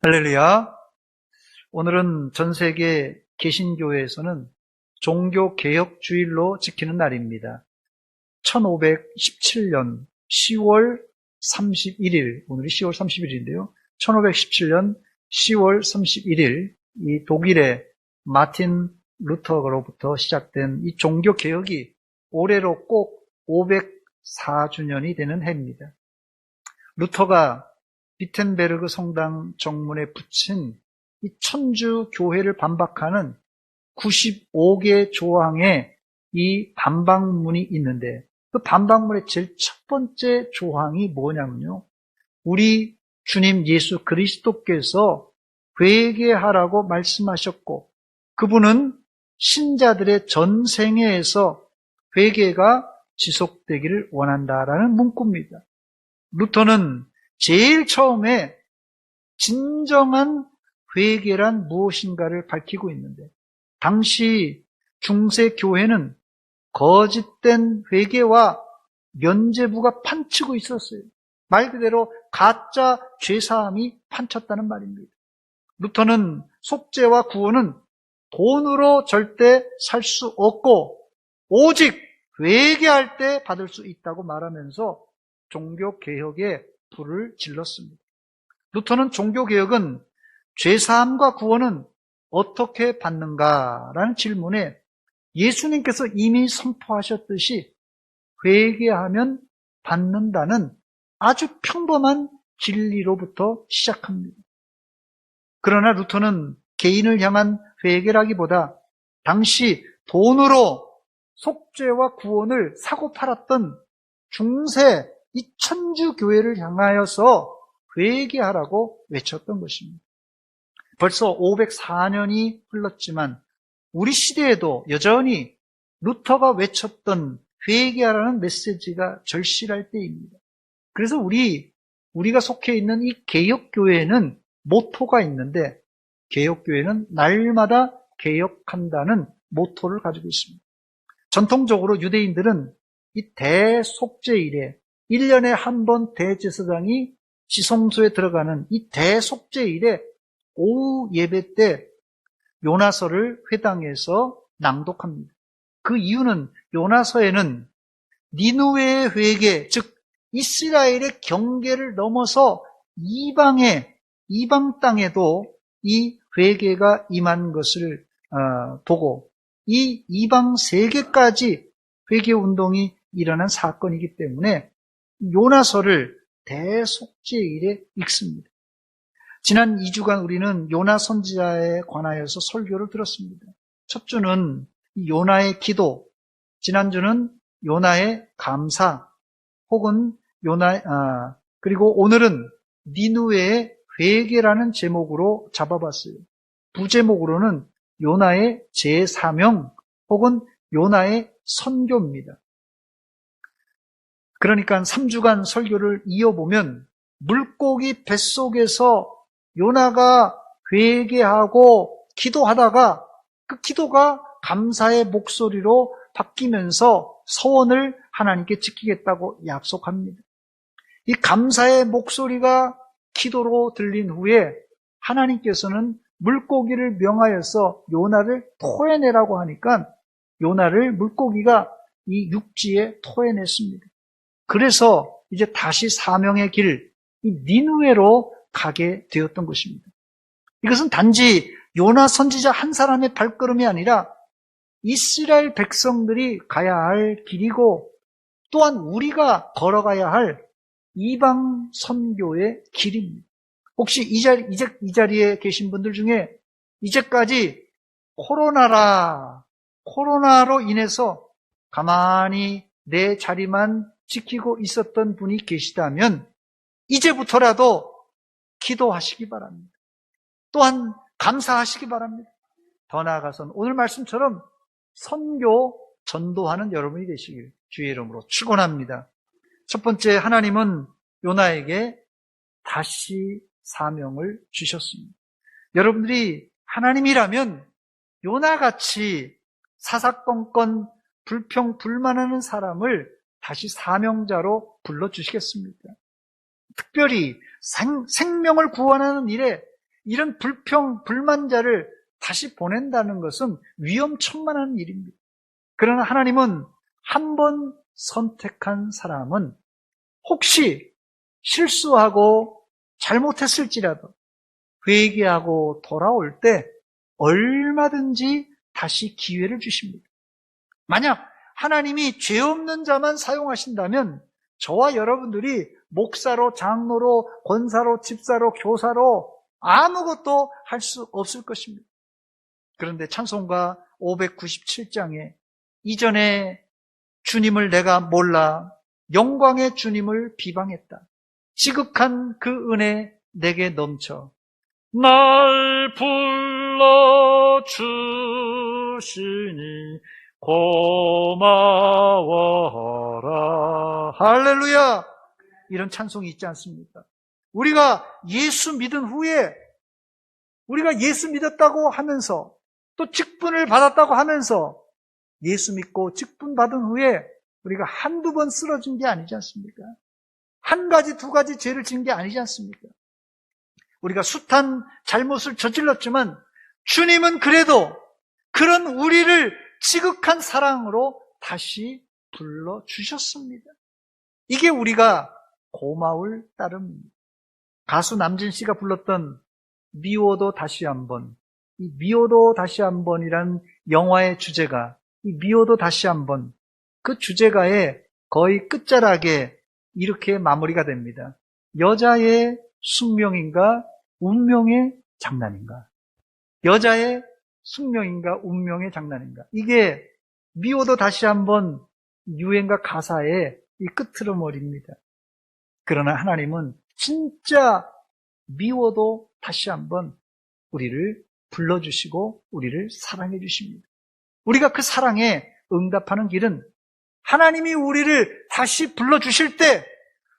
할렐루야. 오늘은 전 세계 개신교회에서는 종교개혁주일로 지키는 날입니다. 1517년 10월 31일, 오늘이 10월 31일인데요. 1517년 10월 31일, 이 독일의 마틴 루터로부터 시작된 이 종교개혁이 올해로 꼭 504주년이 되는 해입니다. 루터가 비텐베르그 성당 정문에 붙인 이 천주 교회를 반박하는 95개 조항의 이 반박문이 있는데, 그 반박문의 제일 첫 번째 조항이 뭐냐면요, 우리 주님 예수 그리스도께서 회개하라고 말씀하셨고, 그분은 신자들의 전생애에서 회개가 지속되기를 원한다라는 문구입니다. 루터는 제일 처음에 진정한 회개란 무엇인가를 밝히고 있는데, 당시 중세 교회는 거짓된 회개와 면죄부가 판치고 있었어요. 말 그대로 가짜 죄사함이 판쳤다는 말입니다. 루터는 속죄와 구원은 돈으로 절대 살 수 없고 오직 회개할 때 받을 수 있다고 말하면서 종교개혁에 불을 질렀습니다. 루터는 종교개혁은 죄사함과 구원은 어떻게 받는가라는 질문에 예수님께서 이미 선포하셨듯이 회개하면 받는다는 아주 평범한 진리로부터 시작합니다. 그러나 루터는 개인을 향한 회개라기보다 당시 돈으로 속죄와 구원을 사고 팔았던 중세 이 천주교회를 향하여서 회개하라고 외쳤던 것입니다. 벌써 504년이 흘렀지만 우리 시대에도 여전히 루터가 외쳤던 회개하라는 메시지가 절실할 때입니다. 그래서 우리가 속해 있는 이 개혁교회에는 모토가 있는데, 개혁교회는 날마다 개혁한다는 모토를 가지고 있습니다. 전통적으로 유대인들은 이 대속죄일에 1년에 한 번 대제사장이 지성소에 들어가는 이 대속죄일에 오후 예배 때 요나서를 회당에서 낭독합니다. 그 이유는 요나서에는 니느웨의 회개, 즉 이스라엘의 경계를 넘어서 이방 땅에도 이 회개가 임한 것을 보고, 이 이방 세계까지 회개 운동이 일어난 사건이기 때문에 요나서를 대속죄일에 읽습니다. 지난 2주간 우리는 요나 선지자에 관하여서 설교를 들었습니다. 첫 주는 요나의 기도, 지난주는 요나의 감사, 혹은 그리고 오늘은 니느웨의 회개라는 제목으로 잡아봤어요. 부제목으로는 요나의 재사명 혹은 요나의 선교입니다. 그러니까 3주간 설교를 이어보면 물고기 뱃속에서 요나가 회개하고 기도하다가 그 기도가 감사의 목소리로 바뀌면서 서원을 하나님께 지키겠다고 약속합니다. 이 감사의 목소리가 기도로 들린 후에 하나님께서는 물고기를 명하여서 요나를 토해내라고 하니까 요나를 물고기가 이 육지에 토해냈습니다. 그래서 이제 다시 사명의 길, 이 니느웨로 가게 되었던 것입니다. 이것은 단지 요나 선지자 한 사람의 발걸음이 아니라 이스라엘 백성들이 가야 할 길이고, 또한 우리가 걸어가야 할 이방 선교의 길입니다. 혹시 이 자리에 계신 분들 중에 이제까지 코로나로 인해서 가만히 내 자리만 지키고 있었던 분이 계시다면 이제부터라도 기도하시기 바랍니다. 또한 감사하시기 바랍니다. 더 나아가서는 오늘 말씀처럼 선교 전도하는 여러분이 되시길 주의 이름으로 축원합니다. 첫 번째, 하나님은 요나에게 다시 사명을 주셨습니다. 여러분들이 하나님이라면 요나같이 사사건건 불평불만하는 사람을 다시 사명자로 불러주시겠습니까? 특별히 생명을 구원하는 일에 이런 불만자를 다시 보낸다는 것은 위험천만한 일입니다. 그러나 하나님은 한 번 선택한 사람은 혹시 실수하고 잘못했을지라도 회개하고 돌아올 때 얼마든지 다시 기회를 주십니다. 만약 하나님이 죄 없는 자만 사용하신다면 저와 여러분들이 목사로, 장로로, 권사로, 집사로, 교사로 아무것도 할 수 없을 것입니다. 그런데 찬송가 597장에 이전에 주님을 내가 몰라 영광의 주님을 비방했다. 지극한 그 은혜 내게 넘쳐 날 불러주시니 고마워라. 할렐루야! 이런 찬송이 있지 않습니까? 우리가 예수 믿은 후에 우리가 예수 믿었다고 하면서 또 직분을 받았다고 하면서 예수 믿고 직분 받은 후에 우리가 한두 번 쓰러진 게 아니지 않습니까? 한 가지, 두 가지 죄를 지은 게 아니지 않습니까? 우리가 숱한 잘못을 저질렀지만 주님은 그래도 그런 우리를 지극한 사랑으로 다시 불러주셨습니다. 이게 우리가 고마울 따름입니다. 가수 남진 씨가 불렀던 미워도 다시 한번, 이 미워도 다시 한번이란 영화의 주제가 이 미워도 다시 한번, 그 주제가의 거의 끝자락에 이렇게 마무리가 됩니다. 여자의 숙명인가 운명의 장난인가? 여자의 숙명인가 운명의 장난인가? 이게 미워도 다시 한번 유행가 가사의 이 끝으로머리입니다. 그러나 하나님은 진짜 미워도 다시 한번 우리를 불러주시고 우리를 사랑해 주십니다. 우리가 그 사랑에 응답하는 길은 하나님이 우리를 다시 불러주실 때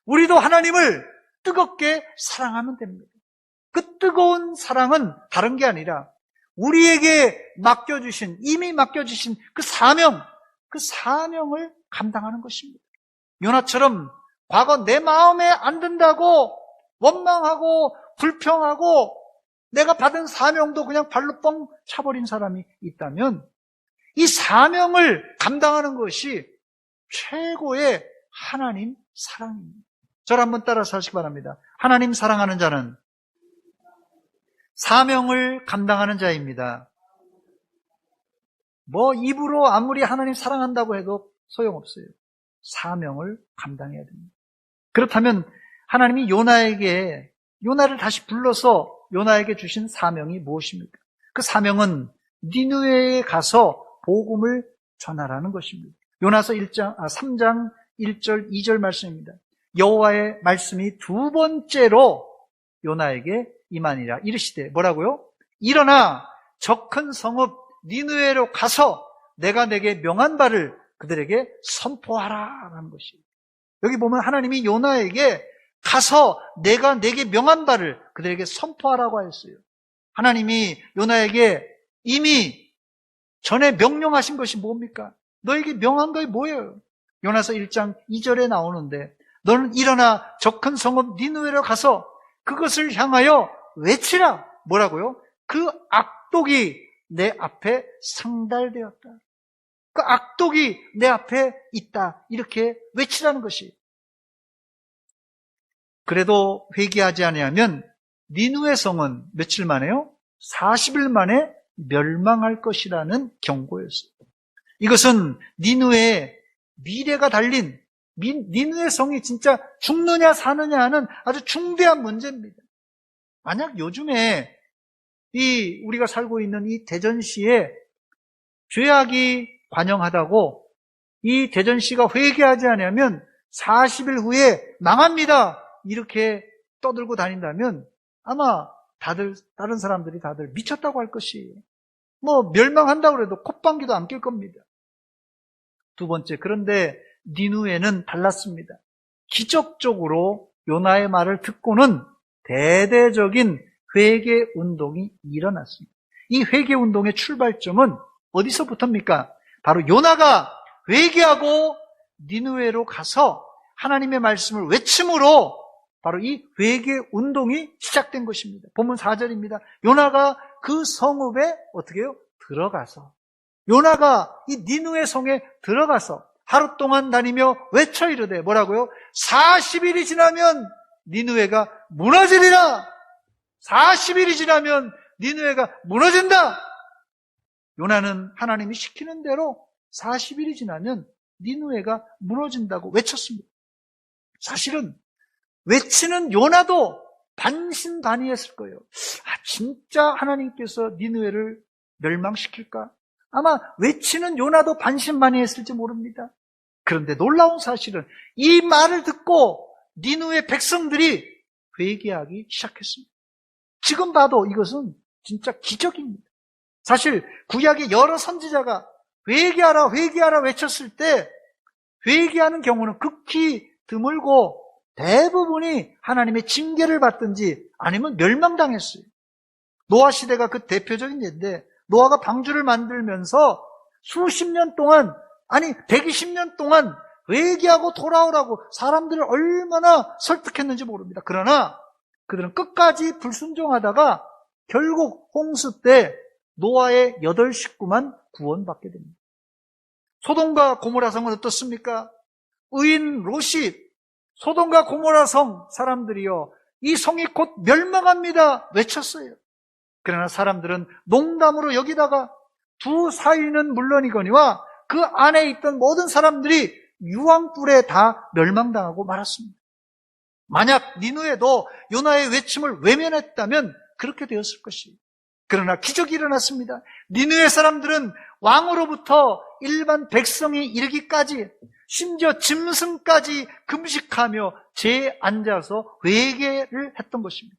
우리도 하나님을 뜨겁게 사랑하면 됩니다. 그 뜨거운 사랑은 다른 게 아니라 우리에게 맡겨주신, 이미 맡겨주신 그 사명을 감당하는 것입니다. 요나처럼 과거 내 마음에 안 든다고 원망하고 불평하고 내가 받은 사명도 그냥 발로 뻥 차버린 사람이 있다면 이 사명을 감당하는 것이 최고의 하나님 사랑입니다. 저를 한번 따라서 하시기 바랍니다. 하나님 사랑하는 자는 사명을 감당하는 자입니다. 뭐 입으로 아무리 하나님 사랑한다고 해도 소용없어요. 사명을 감당해야 됩니다. 그렇다면 하나님이 요나를 다시 불러서 요나에게 주신 사명이 무엇입니까? 그 사명은 니느웨에 가서 복음을 전하라는 것입니다. 요나서 3장 1절 2절 말씀입니다. 여호와의 말씀이 두 번째로 요나에게 임하니라. 이르시되 뭐라고요? 일어나 저 큰 성읍 니느웨로 가서 내가 내게 명한 바를 그들에게 선포하라 라는 것입니다. 여기 보면 하나님이 요나에게 가서 내가 내게 명한 바를 그들에게 선포하라고 하였어요. 하나님이 요나에게 이미 전에 명령하신 것이 뭡니까? 너에게 명한 것이 뭐예요? 요나서 1장 2절에 나오는데 너는 일어나 저 큰 성읍 니느웨로 가서 그것을 향하여 외치라. 뭐라고요? 그 악독이 내 앞에 상달되었다. 그 악독이 내 앞에 있다. 이렇게 외치라는 것이. 그래도 회개하지 아니하면 니느웨 성은 며칠 만에요? 40일 만에 멸망할 것이라는 경고였어요. 이것은 니느웨의 미래가 달린 니느웨 성이 진짜 죽느냐 사느냐 하는 아주 중대한 문제입니다. 만약 요즘에 우리가 살고 있는 이 대전시에 죄악이 관영하다고 이 대전시가 회개하지 않으면 40일 후에 망합니다. 이렇게 떠들고 다닌다면 아마 다른 사람들이 다들 미쳤다고 할 것이에요. 뭐 멸망한다고 해도 콧방귀도 안 낄 겁니다. 두 번째, 그런데 니느웨는 달랐습니다. 기적적으로 요나의 말을 듣고는 대대적인 회개 운동이 일어났습니다. 이 회개 운동의 출발점은 어디서부터입니까? 바로 요나가 회개하고 니느웨로 가서 하나님의 말씀을 외침으로 바로 이 회개 운동이 시작된 것입니다. 본문 4절입니다. 요나가 그 성읍에 어떻게 해요? 들어가서, 요나가 이 니느웨 성에 들어가서 하루 동안 다니며 외쳐 이르되, 뭐라고요? 40일이 지나면 니느웨가 무너지리라. 40일이 지나면 니느웨가 무너진다. 요나는 하나님이 시키는 대로 40일이 지나면 니느웨가 무너진다고 외쳤습니다. 사실은 외치는 요나도 반신반의했을 거예요. 진짜 하나님께서 니느웨를 멸망시킬까? 아마 외치는 요나도 반신반의했을지 모릅니다. 그런데 놀라운 사실은 이 말을 듣고 니느웨 백성들이 회개하기 시작했습니다. 지금 봐도 이것은 진짜 기적입니다. 사실 구약의 여러 선지자가 회개하라 회개하라 외쳤을 때 회개하는 경우는 극히 드물고 대부분이 하나님의 징계를 받든지 아니면 멸망당했어요. 노아 시대가 그 대표적인 예인데, 노아가 방주를 만들면서 수십 년 동안, 아니 120년 동안 회개하고 돌아오라고 사람들을 얼마나 설득했는지 모릅니다. 그러나 그들은 끝까지 불순종하다가 결국 홍수 때 노아의 8 식구만 구원받게 됩니다. 소돔과 고모라 성은 어떻습니까? 의인 롯이 소돔과 고모라 성 사람들이요, 이 성이 곧 멸망합니다 외쳤어요. 그러나 사람들은 농담으로 여기다가 두 사위는 물론이거니와 그 안에 있던 모든 사람들이 유황불에 다 멸망당하고 말았습니다. 만약 니느웨도 요나의 외침을 외면했다면 그렇게 되었을 것이에요. 그러나 기적이 일어났습니다. 니느웨 사람들은 왕으로부터 일반 백성이 이르기까지, 심지어 짐승까지 금식하며 제에 앉아서 회개를 했던 것입니다.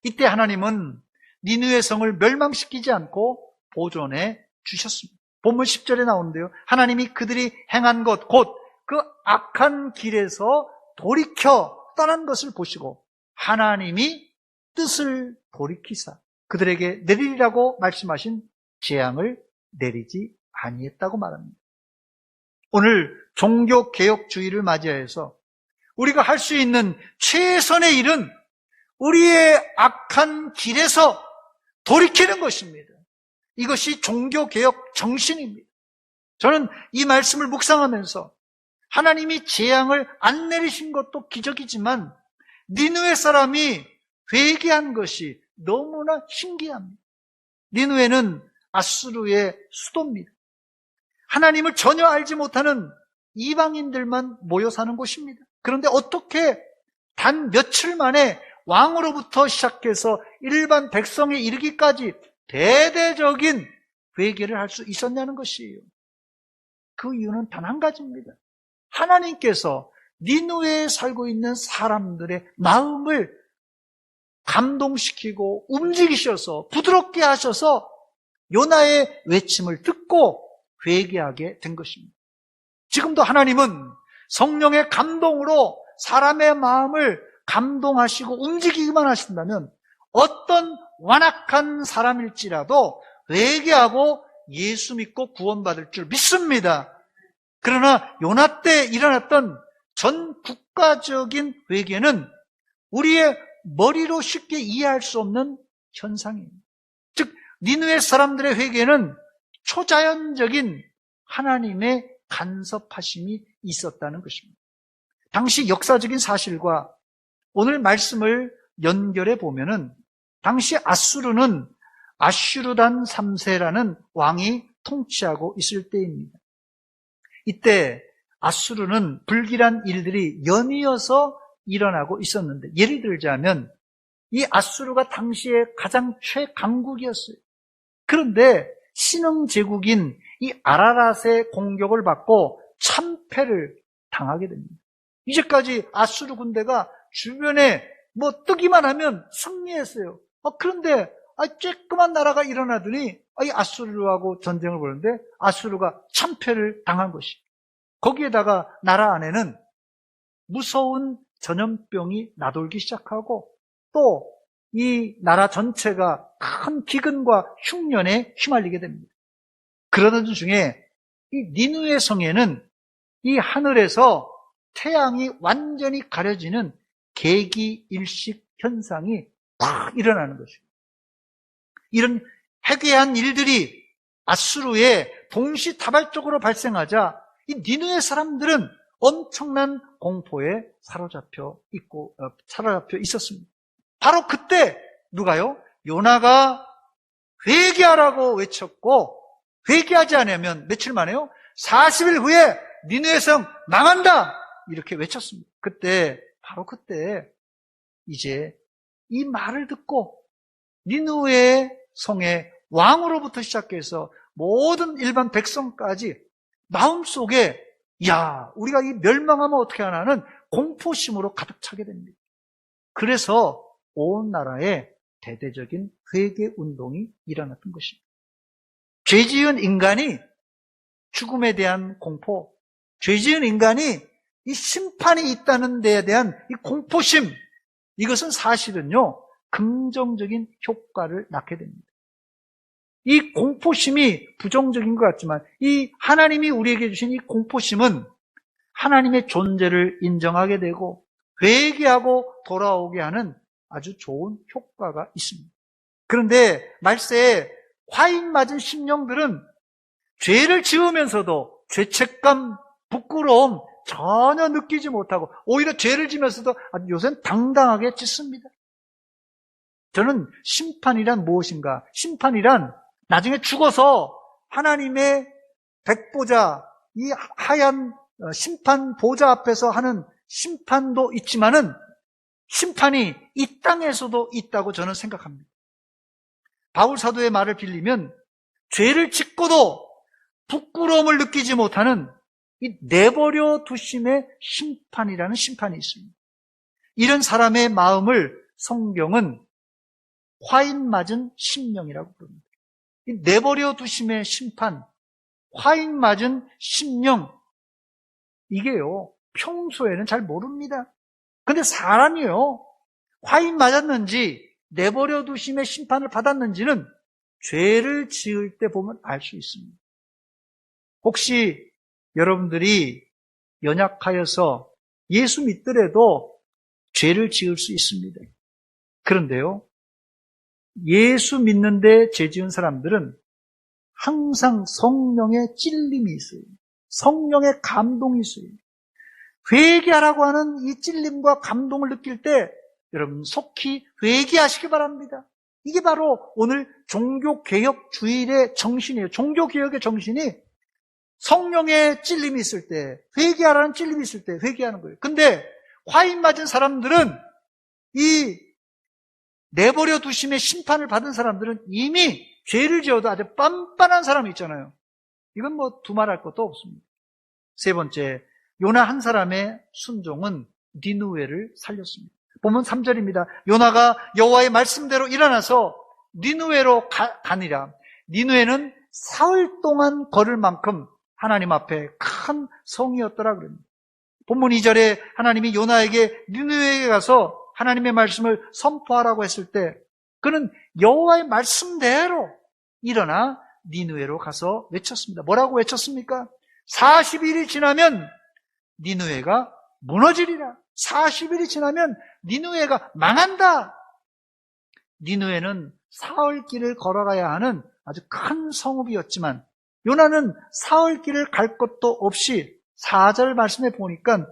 이때 하나님은 니느웨 성을 멸망시키지 않고 보존해 주셨습니다. 본문 10절에 나오는데요, 하나님이 그들이 행한 것, 곧 그 악한 길에서 돌이켜 떠난 것을 보시고 하나님이 뜻을 돌이키사 그들에게 내리리라고 말씀하신 재앙을 내리지 아니했다고 말합니다. 오늘 종교개혁주의를 맞이해서 우리가 할 수 있는 최선의 일은 우리의 악한 길에서 돌이키는 것입니다. 이것이 종교개혁 정신입니다. 저는 이 말씀을 묵상하면서 하나님이 재앙을 안 내리신 것도 기적이지만 니느웨 사람이 회개한 것이 너무나 신기합니다. 니느웨는 아수르의 수도입니다. 하나님을 전혀 알지 못하는 이방인들만 모여 사는 곳입니다. 그런데 어떻게 단 며칠 만에 왕으로부터 시작해서 일반 백성에 이르기까지 대대적인 회개를 할 수 있었냐는 것이에요. 그 이유는 단 한 가지입니다. 하나님께서 니느웨에 살고 있는 사람들의 마음을 감동시키고 움직이셔서 부드럽게 하셔서 요나의 외침을 듣고 회개하게 된 것입니다. 지금도 하나님은 성령의 감동으로 사람의 마음을 감동하시고 움직이기만 하신다면 어떤 완악한 사람일지라도 회개하고 예수 믿고 구원받을 줄 믿습니다. 그러나 요나 때 일어났던 전 국가적인 회개는 우리의 머리로 쉽게 이해할 수 없는 현상입니다. 즉 니느웨 사람들의 회개는 초자연적인 하나님의 간섭하심이 있었다는 것입니다. 당시 역사적인 사실과 오늘 말씀을 연결해 보면은 당시 아수르는 아슈르단 3세라는 왕이 통치하고 있을 때입니다. 이때 아수르는 불길한 일들이 연이어서 일어나고 있었는데, 예를 들자면 이 아수르가 당시에 가장 최강국이었어요. 그런데 신흥 제국인 이 아라랏의 공격을 받고 참패를 당하게 됩니다. 이제까지 아수르 군대가 주변에 뜨기만 하면 승리했어요. 그런데 쬐끄만 나라가 일어나더니 이 아수르하고 전쟁을 벌였는데 아수르가 참패를 당한 것이, 거기에다가 나라 안에는 무서운 전염병이 나돌기 시작하고 또 이 나라 전체가 큰 기근과 흉년에 휘말리게 됩니다. 그러던 중에 이 니느웨 성에는 이 하늘에서 태양이 완전히 가려지는 계기일식 현상이 팍 일어나는 것입니다. 이런 해괴한 일들이 아수르에 동시다발적으로 발생하자 이 니느웨 사람들은 엄청난 공포에 사로잡혀 있었습니다. 바로 그때 누가요? 요나가 회개하라고 외쳤고, 회개하지 않으면 며칠 만에요? 40일 후에 니느웨 성 망한다! 이렇게 외쳤습니다. 바로 그때 이제 이 말을 듣고 니느웨 성의 왕으로부터 시작해서 모든 일반 백성까지 마음속에 우리가 이 멸망하면 어떻게 하나는 공포심으로 가득 차게 됩니다. 그래서 온 나라에 대대적인 회개 운동이 일어났던 것입니다. 죄 지은 인간이 죽음에 대한 공포, 죄 지은 인간이 이 심판이 있다는 데에 대한 이 공포심, 이것은 사실은요, 긍정적인 효과를 낳게 됩니다. 이 공포심이 부정적인 것 같지만 이 하나님이 우리에게 주신 이 공포심은 하나님의 존재를 인정하게 되고 회개하고 돌아오게 하는 아주 좋은 효과가 있습니다. 그런데 말세에 화인 맞은 심령들은 죄를 지으면서도 죄책감, 부끄러움 전혀 느끼지 못하고 오히려 죄를 지면서도 요새는 당당하게 짓습니다. 저는 심판이란 무엇인가? 심판이란 나중에 죽어서 하나님의 백보자, 이 하얀 심판 보좌 앞에서 하는 심판도 있지만은 심판이 이 땅에서도 있다고 저는 생각합니다. 바울 사도의 말을 빌리면 죄를 짓고도 부끄러움을 느끼지 못하는 이 내버려 두심의 심판이라는 심판이 있습니다. 이런 사람의 마음을 성경은 화인 맞은 심령이라고 부릅니다. 이 내버려 두심의 심판, 화인 맞은 심령, 이게요, 평소에는 잘 모릅니다. 근데 사람이요, 화인 맞았는지 내버려 두심의 심판을 받았는지는 죄를 지을 때 보면 알 수 있습니다. 혹시 여러분들이 연약하여서 예수 믿더라도 죄를 지을 수 있습니다. 그런데요, 예수 믿는데 죄 지은 사람들은 항상 성령의 찔림이 있어요. 성령의 감동이 있어요. 회개하라고 하는 이 찔림과 감동을 느낄 때 여러분 속히 회개하시기 바랍니다. 이게 바로 오늘 종교개혁주일의 정신이에요. 종교개혁의 정신이 성령의 찔림이 있을 때, 회개하라는 찔림이 있을 때 회개하는 거예요. 근데 화인 맞은 사람들은, 이 내버려 두심의 심판을 받은 사람들은 이미 죄를 지어도 아주 빤빤한 사람이 있잖아요. 이건 뭐 두말할 것도 없습니다. 세 번째, 요나 한 사람의 순종은 니느웨를 살렸습니다. 보면 3절입니다. 요나가 여호와의 말씀대로 일어나서 니느웨로 가니라. 니느웨는 사흘 동안 걸을 만큼 하나님 앞에 큰 성이었더라 그럽니다. 본문 2절에 하나님이 요나에게 니느웨에 가서 하나님의 말씀을 선포하라고 했을 때 그는 여호와의 말씀대로 일어나 니느웨로 가서 외쳤습니다. 뭐라고 외쳤습니까? 40일이 지나면 니느웨가 무너지리라. 40일이 지나면 니느웨가 망한다. 니느웨는 사흘길을 걸어가야 하는 아주 큰 성읍이었지만 요나는 사흘길을 갈 것도 없이 4절 말씀에 보니까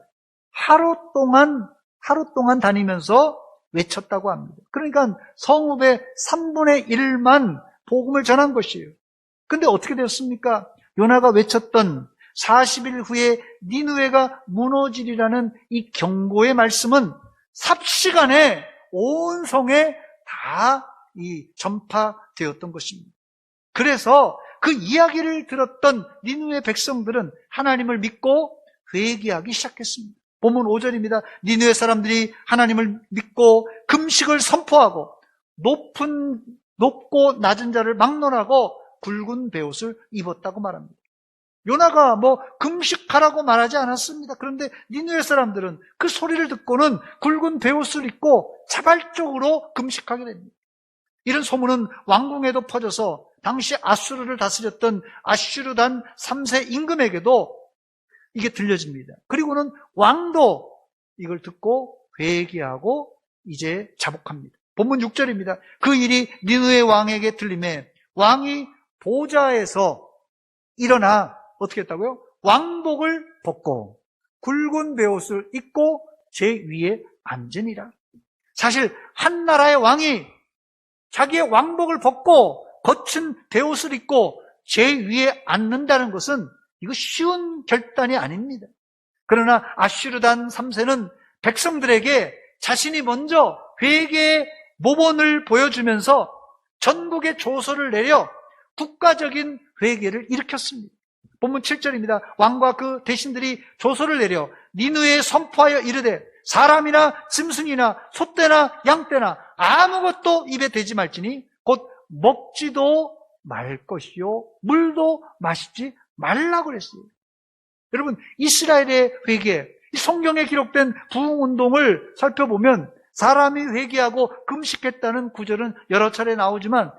하루 동안 다니면서 외쳤다고 합니다. 그러니까 성읍의 3분의 1만 복음을 전한 것이에요. 근데 어떻게 되었습니까? 요나가 외쳤던 40일 후에 니느웨가 무너지리라는 이 경고의 말씀은 삽시간에 온 성에 다 전파되었던 것입니다. 그래서 그 이야기를 들었던 니느웨 백성들은 하나님을 믿고 회개하기 시작했습니다. 본문 5절입니다. 니느웨 사람들이 하나님을 믿고 금식을 선포하고 높고 낮은 자를 막론하고 굵은 베옷을 입었다고 말합니다. 요나가 금식하라고 말하지 않았습니다. 그런데 니느웨 사람들은 그 소리를 듣고는 굵은 베옷을 입고 자발적으로 금식하게 됩니다. 이런 소문은 왕궁에도 퍼져서 당시 아수르를 다스렸던 아슈르단 3세 임금에게도 이게 들려집니다. 그리고는 왕도 이걸 듣고 회개하고 이제 자복합니다. 본문 6절입니다. 그 일이 니느웨 왕에게 들림에 왕이 보좌에서 일어나 어떻게 했다고요? 왕복을 벗고 굵은 베옷을 입고 제 위에 앉으니라. 사실 한 나라의 왕이 자기의 왕복을 벗고 거친 베옷을 입고 제 위에 앉는다는 것은 이거 쉬운 결단이 아닙니다. 그러나 아슈르단 3세는 백성들에게 자신이 먼저 회개의 모본을 보여주면서 전국에 조서를 내려 국가적인 회개를 일으켰습니다. 본문 7절입니다. 왕과 그 대신들이 조서를 내려 니느웨에 선포하여 이르되 사람이나 짐승이나 소떼나 양떼나 아무것도 입에 대지 말지니 곧 먹지도 말 것이요 물도 마시지 말라고 그랬어요. 여러분, 이스라엘의 회개, 이 성경에 기록된 부흥운동을 살펴보면 사람이 회개하고 금식했다는 구절은 여러 차례 나오지만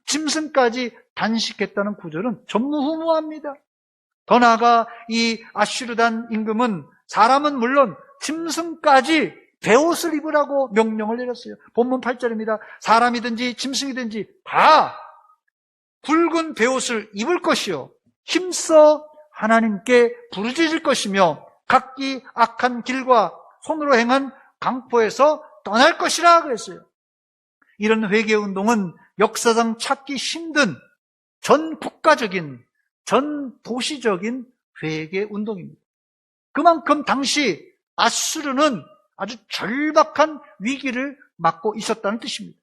짐승까지 단식했다는 구절은 전무후무합니다. 더 나아가 이 아슈르단 임금은 사람은 물론 짐승까지 베옷을 입으라고 명령을 내렸어요. 본문 8절입니다. 사람이든지 짐승이든지 다 굵은 베옷을 입을 것이요 힘써 하나님께 부르짖을 것이며 각기 악한 길과 손으로 행한 강포에서 떠날 것이라 그랬어요. 이런 회개운동은 역사상 찾기 힘든 전 국가적인, 전 도시적인 회개운동입니다. 그만큼 당시 아수르는 아주 절박한 위기를 맞고 있었다는 뜻입니다.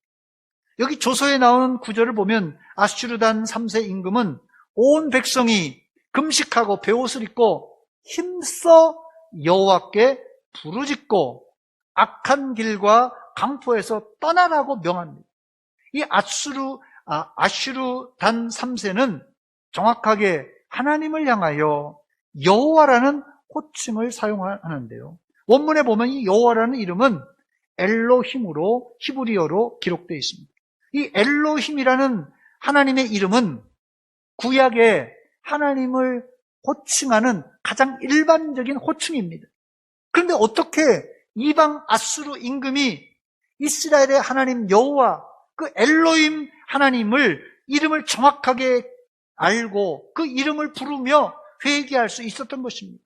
여기 조서에 나오는 구절을 보면 아슈르단 3세 임금은 온 백성이 금식하고 베옷을 입고 힘써 여호와께 부르짖고 악한 길과 강포에서 떠나라고 명합니다. 이 아슈르단 3세는 정확하게 하나님을 향하여 여호와라는 호칭을 사용하는데요. 원문에 보면 이 여호와라는 이름은 엘로힘으로 히브리어로 기록되어 있습니다. 이 엘로힘이라는 하나님의 이름은 구약에 하나님을 호칭하는 가장 일반적인 호칭입니다. 그런데 어떻게 이방 아수르 임금이 이스라엘의 하나님 여호와, 그 엘로힘 하나님을 이름을 정확하게 알고 그 이름을 부르며 회개할 수 있었던 것입니까?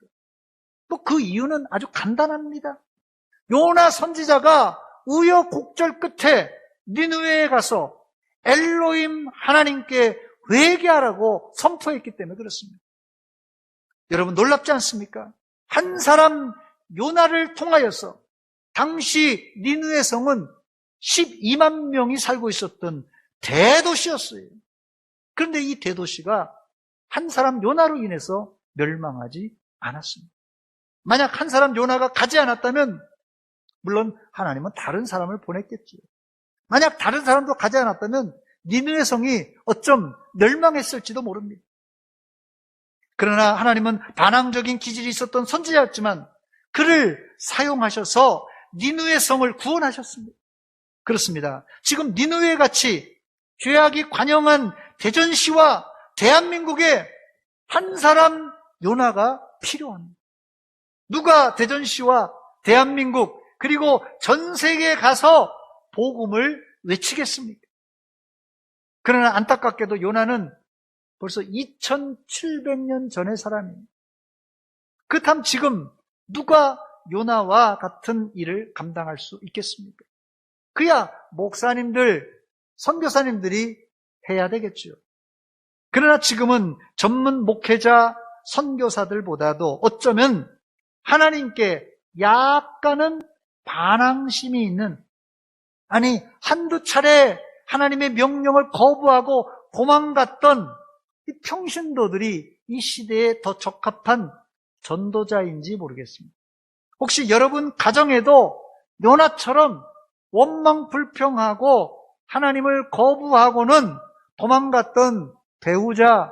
또 그 이유는 아주 간단합니다. 요나 선지자가 우여곡절 끝에 니느웨에 가서 엘로힘 하나님께 회개하라고 선포했기 때문에 그렇습니다. 여러분 놀랍지 않습니까? 한 사람 요나를 통하여서 당시 니느웨 성은 12만 명이 살고 있었던 대도시였어요. 그런데 이 대도시가 한 사람 요나로 인해서 멸망하지 않았습니다. 만약 한 사람 요나가 가지 않았다면 물론 하나님은 다른 사람을 보냈겠지요. 만약 다른 사람도 가지 않았다면 니느웨 성이 어쩜 멸망했을지도 모릅니다. 그러나 하나님은 반항적인 기질이 있었던 선지자였지만 그를 사용하셔서 니느웨 성을 구원하셨습니다. 그렇습니다. 지금 니느웨 같이 죄악이 관영한 대전시와 대한민국에 한 사람 요나가 필요합니다. 누가 대전시와 대한민국 그리고 전 세계에 가서 복음을 외치겠습니까? 그러나 안타깝게도 요나는 벌써 2700년 전의 사람이에요. 그렇다면 지금 누가 요나와 같은 일을 감당할 수 있겠습니까? 그야 목사님들, 선교사님들이 해야 되겠죠. 그러나 지금은 전문 목회자, 선교사들보다도 어쩌면 하나님께 약간은 반항심이 있는, 아니 한두 차례 하나님의 명령을 거부하고 도망갔던 이 평신도들이 이 시대에 더 적합한 전도자인지 모르겠습니다. 혹시 여러분 가정에도 요나처럼 원망불평하고 하나님을 거부하고는 도망갔던 배우자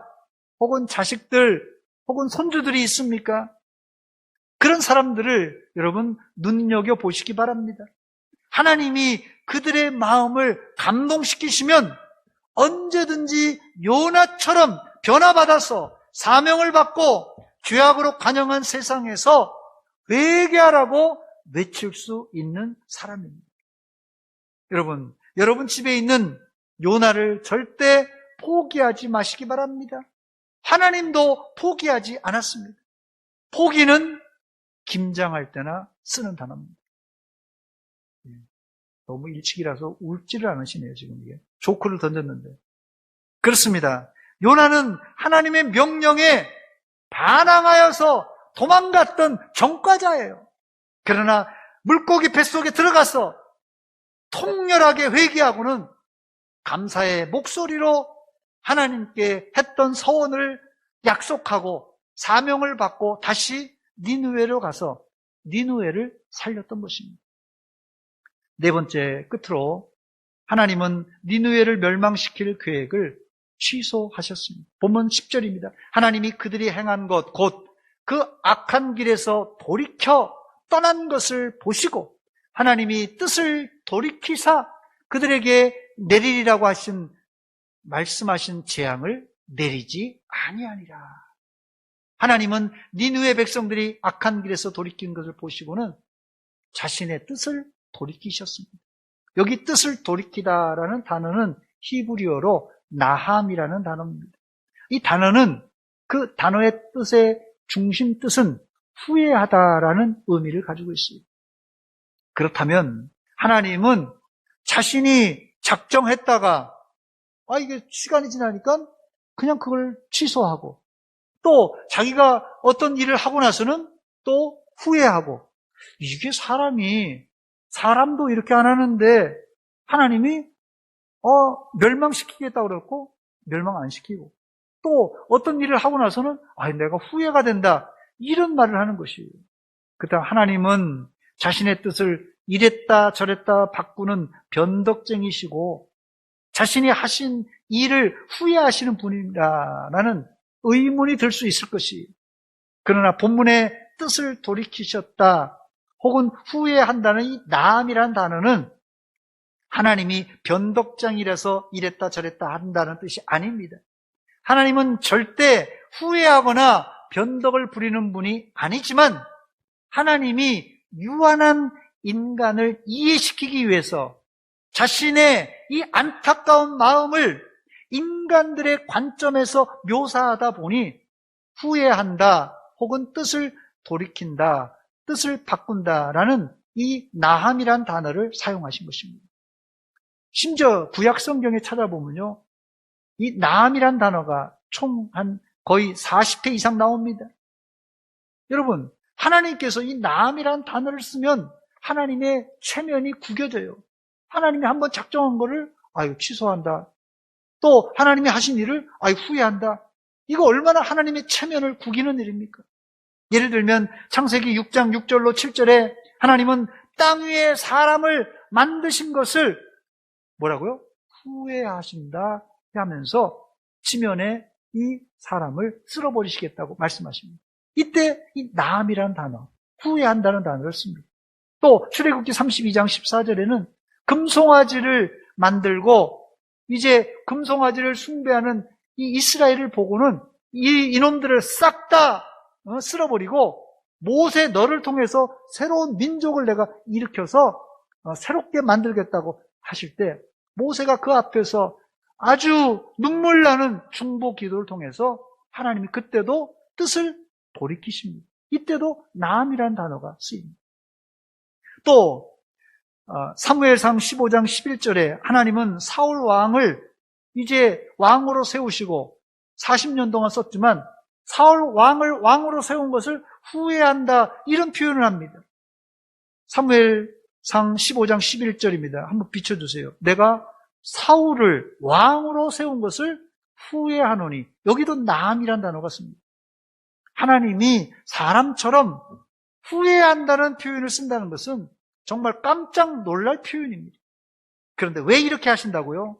혹은 자식들 혹은 손주들이 있습니까? 그런 사람들을 여러분 눈여겨보시기 바랍니다. 하나님이 그들의 마음을 감동시키시면 언제든지 요나처럼 변화받아서 사명을 받고 죄악으로 관영한 세상에서 회개하라고 외칠 수 있는 사람입니다. 여러분 집에 있는 요나를 절대 포기하지 마시기 바랍니다. 하나님도 포기하지 않았습니다. 포기는 김장할 때나 쓰는 단어입니다. 너무 일찍이라서 울지를 않으시네요, 지금 이게. 조크를 던졌는데. 그렇습니다. 요나는 하나님의 명령에 반항하여서 도망갔던 전과자예요. 그러나 물고기 뱃속에 들어가서 통렬하게 회개하고는 감사의 목소리로 하나님께 했던 서원을 약속하고 사명을 받고 다시 니느웨로 가서 니느웨를 살렸던 것입니다. 네 번째, 끝으로 하나님은 니느웨를 멸망시킬 계획을 취소하셨습니다. 본문 10절입니다. 하나님이 그들이 행한 것, 곧 그 악한 길에서 돌이켜 떠난 것을 보시고 하나님이 뜻을 돌이키사 그들에게 내리리라고 말씀하신 재앙을 내리지 아니하니라. 하나님은 니느웨 백성들이 악한 길에서 돌이킨 것을 보시고는 자신의 뜻을 돌이키셨습니다. 여기 뜻을 돌이키다라는 단어는 히브리어로 나함이라는 단어입니다. 이 단어는 그 단어의 뜻의 중심 뜻은 후회하다라는 의미를 가지고 있습니다. 그렇다면 하나님은 자신이 작정했다가 이게 시간이 지나니까 그냥 그걸 취소하고 또 자기가 어떤 일을 하고 나서는 또 후회하고 이게 사람도 이렇게 안 하는데 하나님이 멸망시키겠다고 그랬고 멸망 안 시키고 또 어떤 일을 하고 나서는 내가 후회가 된다 이런 말을 하는 것이에요. 그렇다면 하나님은 자신의 뜻을 이랬다 저랬다 바꾸는 변덕쟁이시고 자신이 하신 일을 후회하시는 분이라는 의문이 들 수 있을 것이에요. 그러나 본문의 뜻을 돌이키셨다 혹은 후회한다는 이 나함이라는 단어는 하나님이 변덕장이라서 이랬다 저랬다 한다는 뜻이 아닙니다. 하나님은 절대 후회하거나 변덕을 부리는 분이 아니지만 하나님이 유한한 인간을 이해시키기 위해서 자신의 이 안타까운 마음을 인간들의 관점에서 묘사하다 보니 후회한다 혹은 뜻을 돌이킨다, 뜻을 바꾼다라는 이 나함이란 단어를 사용하신 것입니다. 심지어 구약 성경에 찾아보면요, 이 나함이란 단어가 총 거의 40회 이상 나옵니다. 여러분, 하나님께서 이 나함이란 단어를 쓰면 하나님의 체면이 구겨져요. 하나님이 한번 작정한 거를 취소한다. 또 하나님이 하신 일을 후회한다. 이거 얼마나 하나님의 체면을 구기는 일입니까? 예를 들면 창세기 6장 6절로 7절에 하나님은 땅 위에 사람을 만드신 것을 뭐라고요? 후회하신다 하면서 지면에 이 사람을 쓸어버리시겠다고 말씀하십니다. 이때 이 나함이라는 단어, 후회한다는 단어를 씁니다. 또 출애굽기 32장 14절에는 금송아지를 만들고 이제 금송아지를 숭배하는 이 이스라엘을 보고는 이 이놈들을 싹 다 쓸어버리고 모세 너를 통해서 새로운 민족을 내가 일으켜서 새롭게 만들겠다고 하실 때 모세가 그 앞에서 아주 눈물 나는 중보 기도를 통해서 하나님이 그때도 뜻을 돌이키십니다. 이때도 나함이라는 단어가 쓰입니다. 또 사무엘상 15장 11절에 하나님은 사울 왕을 이제 왕으로 세우시고 40년 동안 썼지만 사울 왕을 왕으로 세운 것을 후회한다 이런 표현을 합니다. 사무엘상 15장 11절입니다. 한번 비춰주세요. 내가 사울을 왕으로 세운 것을 후회하노니 여기도 나함이란 단어가 씁니다. 하나님이 사람처럼 후회한다는 표현을 쓴다는 것은 정말 깜짝 놀랄 표현입니다. 그런데 왜 이렇게 하신다고요?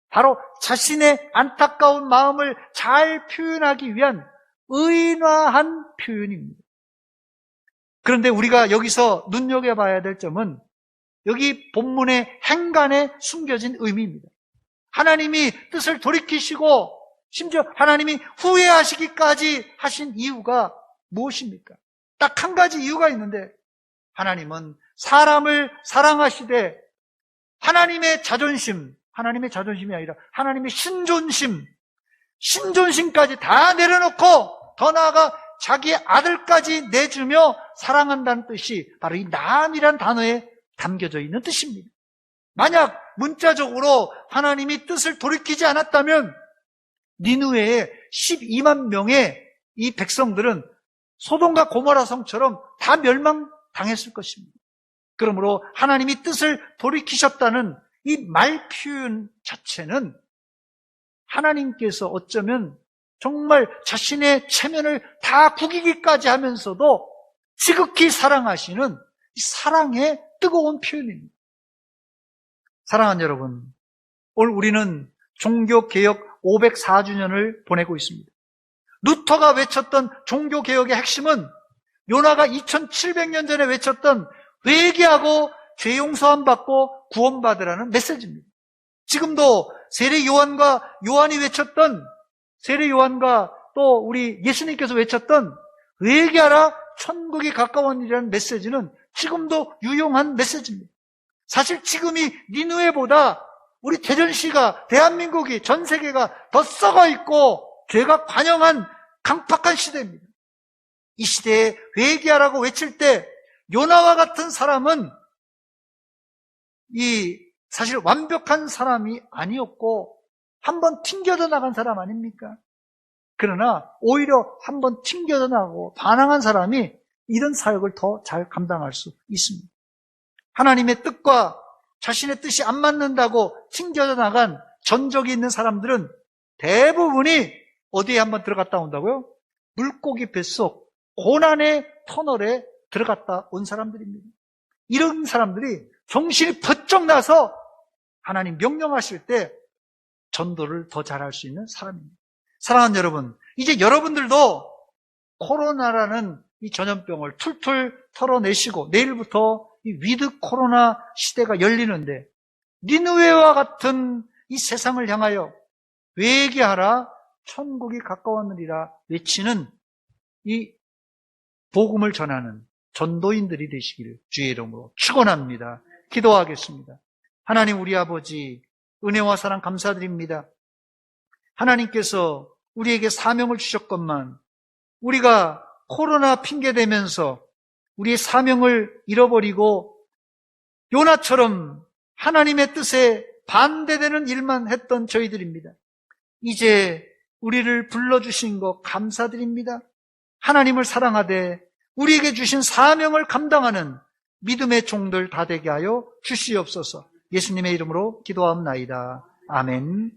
바로 자신의 안타까운 마음을 잘 표현하기 위한 의인화한 표현입니다. 그런데 우리가 여기서 눈여겨봐야 될 점은 여기 본문의 행간에 숨겨진 의미입니다. 하나님이 뜻을 돌이키시고 심지어 하나님이 후회하시기까지 하신 이유가 무엇입니까? 딱 한 가지 이유가 있는데 하나님은 사람을 사랑하시되 하나님의 자존심이 아니라 하나님의 신존심까지 다 내려놓고 더 나아가 자기의 아들까지 내주며 사랑한다는 뜻이 바로 이 나음이란 단어에 담겨져 있는 뜻입니다. 만약 문자적으로 하나님이 뜻을 돌이키지 않았다면 니느웨의 12만 명의 이 백성들은 소돔과 고모라 성처럼 다 멸망당했을 것입니다. 그러므로 하나님이 뜻을 돌이키셨다는 이 말 표현 자체는 하나님께서 어쩌면 정말 자신의 체면을 다 구기기까지 하면서도 지극히 사랑하시는 이 사랑의 뜨거운 표현입니다. 사랑하는 여러분, 오늘 우리는 종교개혁 504주년을 보내고 있습니다. 루터가 외쳤던 종교개혁의 핵심은 요나가 2700년 전에 외쳤던 회개하고 죄 용서함 받고 구원받으라는 메시지입니다. 지금도 세례 요한이 외쳤던 세례 요한과 또 우리 예수님께서 외쳤던 회개하라 천국이 가까웠느니라는 메시지는 지금도 유용한 메시지입니다. 사실 지금이 니느웨보다 우리 대전시가, 대한민국이, 전 세계가 더 썩어 있고 죄가 관영한 강팍한 시대입니다. 이 시대에 회개하라고 외칠 때 요나와 같은 사람은 사실 완벽한 사람이 아니었고 한번 튕겨져 나간 사람 아닙니까? 그러나 오히려 한번 튕겨져 나가고 반항한 사람이 이런 사역을 더 잘 감당할 수 있습니다. 하나님의 뜻과 자신의 뜻이 안 맞는다고 튕겨져 나간 전적이 있는 사람들은 대부분이 어디에 한번 들어갔다 온다고요? 물고기 뱃속 고난의 터널에 들어갔다 온 사람들입니다. 이런 사람들이 정신이 번쩍 나서 하나님 명령하실 때 전도를 더 잘할 수 있는 사람입니다. 사랑하는 여러분, 이제 여러분들도 코로나라는 이 전염병을 툴툴 털어내시고 내일부터 이 위드 코로나 시대가 열리는데 니느웨와 같은 이 세상을 향하여 회개하라 천국이 가까웠느니라 외치는 이 복음을 전하는 전도인들이 되시기를 주의 이름으로 축원합니다. 기도하겠습니다. 하나님 우리 아버지 은혜와 사랑 감사드립니다. 하나님께서 우리에게 사명을 주셨건만 우리가 코로나 핑계대면서 우리의 사명을 잃어버리고 요나처럼 하나님의 뜻에 반대되는 일만 했던 저희들입니다. 이제 우리를 불러주신 것 감사드립니다. 하나님을 사랑하되 우리에게 주신 사명을 감당하는 믿음의 종들 다 되게 하여 주시옵소서. 예수님의 이름으로 기도하옵나이다. 아멘.